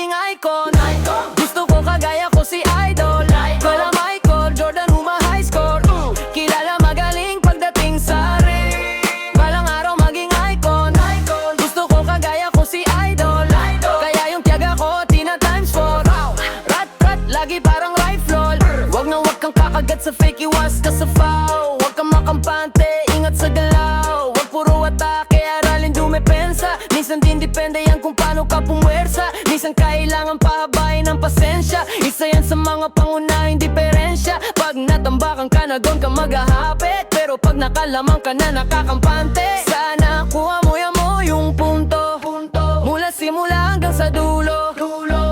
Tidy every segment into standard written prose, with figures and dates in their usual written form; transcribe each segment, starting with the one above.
maging icon. Gusto ko kagaya ko si Idol. Kala Michael Jordan, high score. Kilala magaling pagdating sa ring. Balang araw maging icon. Gusto ko kagaya ko si Idol. Kaya yung tiyaga ko tina times 4. Rat lagi parang rifle. Wag kang kakagat sa fake, iwas ka sa foul. Wag kang makampante, ingat sa galaw. Wag puro atake, aralin dumepensa. Minsan din depende yan kung paano ka pumwersa. Minsan kailangan pahabain ng pasensya. Isa yan sa mga pangunahing diferensya. Pag natambakan ka na doon ka maghahapit, pero pag nakalamang ka na nakakampante. Sana kuha mo yung punto, mula simula hanggang sa dulo.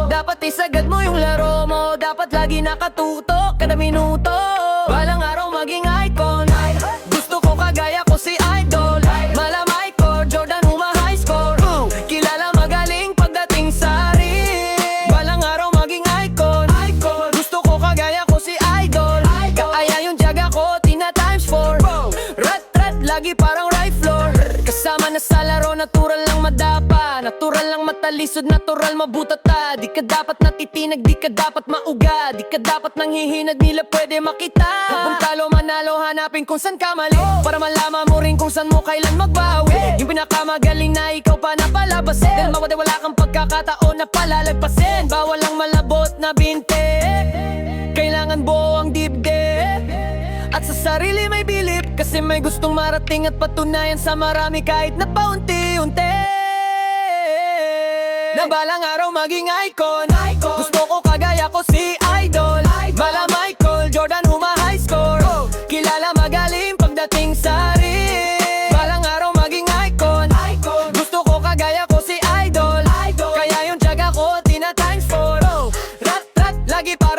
Dapat isagad mo yung laro mo. Dapat lagi nakatutok kada minuto. Balang araw maging icon. Gusto ko kagaya ko si Idol. Mala Michael Jordan, high score. Kilala magaling pagdating sa ring. Balang araw maging icon. Gusto ko kagaya ko si Idol. Kaya yung tiyaga ko tina times 4. Rat lagi parang rifle. Kasama na sa laro, natural lang madapa. Natural lang matalisod, natural mabutata. Di ka dapat natitinag, di ka dapat mauga. Di ka dapat nanghihinag, nila pwede makita. Kung talo manalo, hanapin kung saan ka mali. Para malaman mo rin kung saan mo kailan magbawi. Yung pinakamagaling na ikaw pa napalabasin. Dahil wala kang pagkakataon na palalagpasin. Bawal ang malabot na binte, kailangan buo ang dibdib. At sa sarili may bilip, kasi may gustong marating at patunayan sa marami kahit na paunti-unti. Na balang araw maging icon. Gusto ko kagaya ko si Idol. Mala Michael Jordan, high score. Kilala magaling pagdating sa ring. Balang araw maging icon. Gusto ko kagaya ko si Idol. Kaya yung tiyaga ko tina times 4. Rat lagi pa